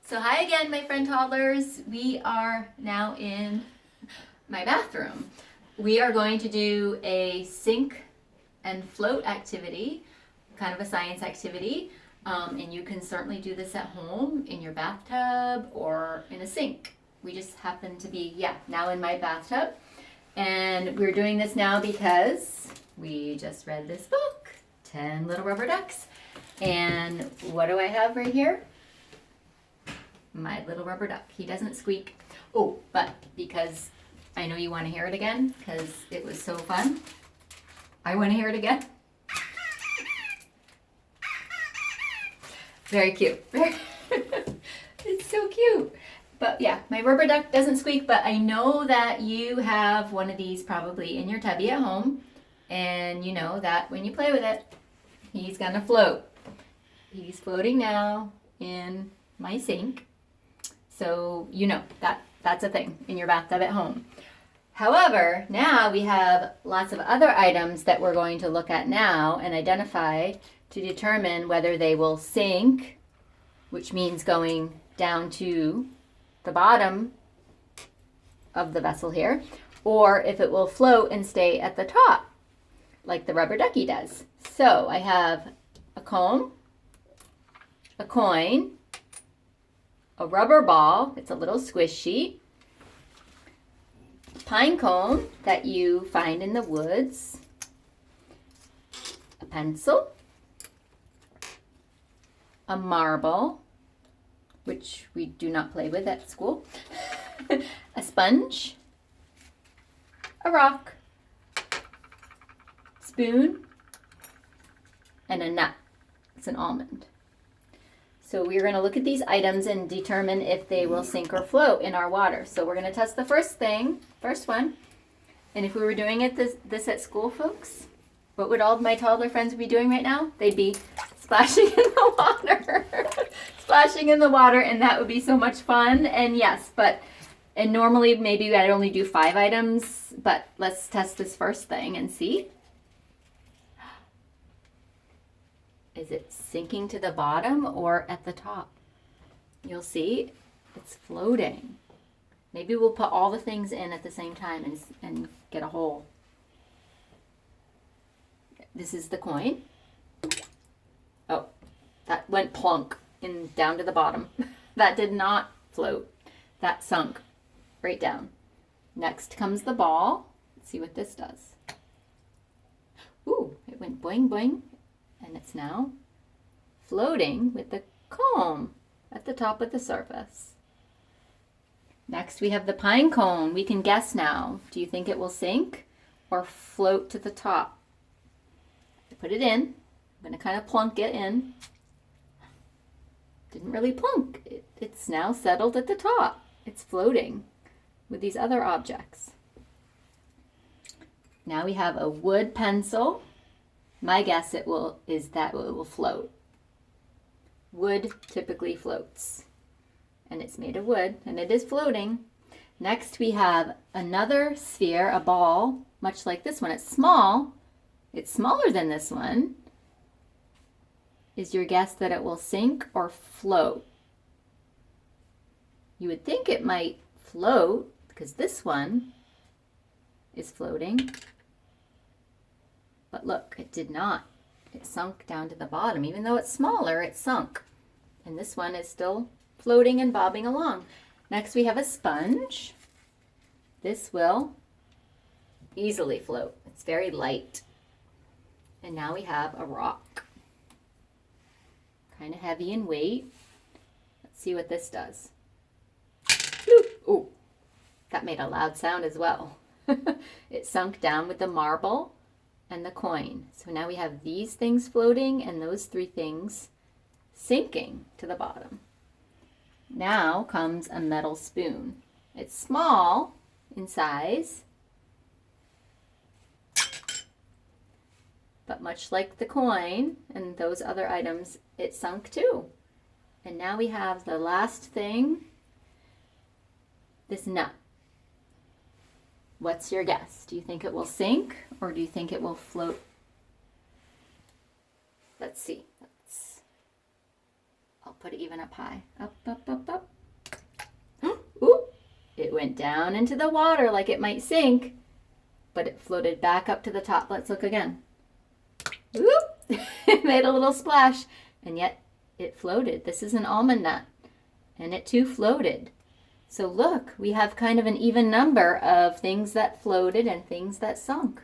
So hi again, my friend toddlers. We are now in my bathroom. We are going to do a sink and float activity, kind of a science activity. And you can certainly do this at home in your bathtub or in a sink. We just happen to be, now in my bathtub. And we're doing this now because we just read this book, 10 Little Rubber Ducks. And what do I have right here? My little rubber duck. He doesn't squeak. Oh, but because I know you want to hear it again because it was so fun, I want to hear it again. Very cute. It's so cute. But yeah, my rubber duck doesn't squeak, but I know that you have one of these probably in your tubby at home, and you know that when you play with it, he's gonna float. He's floating now in my sink. So you know that's a thing in your bathtub at home. However, now we have lots of other items that we're going to look at now and identify to determine whether they will sink, which means going down to the bottom of the vessel here, or if it will float and stay at the top, like the rubber ducky does. So I have a comb, a coin, a rubber ball, it's a little squishy, pine cone that you find in the woods, a pencil, a marble, which we do not play with at school, a sponge, a rock, spoon, and a nut. It's an almond. So we're going to look at these items and determine if they will sink or float in our water. So we're going to test the first one. And if we were doing this at school, folks, what would all of my toddler friends be doing right now? They'd be splashing in the water. Splashing in the water, and that would be so much fun. And yes, and normally maybe I'd only do 5 items, but let's test this first thing and see. Is it sinking to the bottom or at the top? You'll see it's floating. Maybe we'll put all the things in at the same time and get a hole. This is the coin. Oh, that went plunk down to the bottom. That did not float. That sunk right down. Next comes the ball. Let's see what this does. Ooh, it went boing boing. And it's now floating with the comb at the top of the surface. Next we have the pine cone. We can guess now. Do you think it will sink or float to the top? I put it in. I'm going to kind of plunk it in. Didn't really plunk. It's now settled at the top. It's floating with these other objects. Now we have a wood pencil. My guess is that it will float. Wood typically floats. And it's made of wood, and it is floating. Next we have another sphere, a ball, much like this one. It's small. It's smaller than this one. Is your guess that it will sink or float? You would think it might float because this one is floating. But look, it did not. It sunk down to the bottom. Even though it's smaller, it sunk. And this one is still floating and bobbing along. Next we have a sponge. This will easily float. It's very light. And now we have a rock. Kind of heavy in weight. Let's see what this does. Ooh, that made a loud sound as well. It sunk down with the marble and the coin. So now we have these things floating and those 3 things sinking to the bottom. Now comes a metal spoon. It's small in size, but much like the coin and those other items, it sunk too. And now we have the last thing, this nut. What's your guess? Do you think it will sink or do you think it will float? Let's see. I'll put it even up high. Up, up, up, up. went down into the water like it might sink, but it floated back up to the top. Let's look again. Whoop! It made a little splash, and yet it floated. This is an almond nut, and it too floated. So look, we have kind of an even number of things that floated and things that sunk.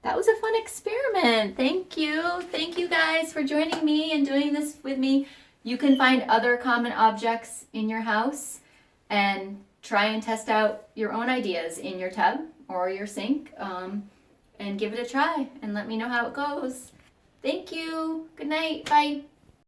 That was a fun experiment. Thank you. Thank you guys for joining me and doing this with me. You can find other common objects in your house and try and test out your own ideas in your tub or your sink, and give it a try and let me know how it goes. Thank you. Good night. Bye.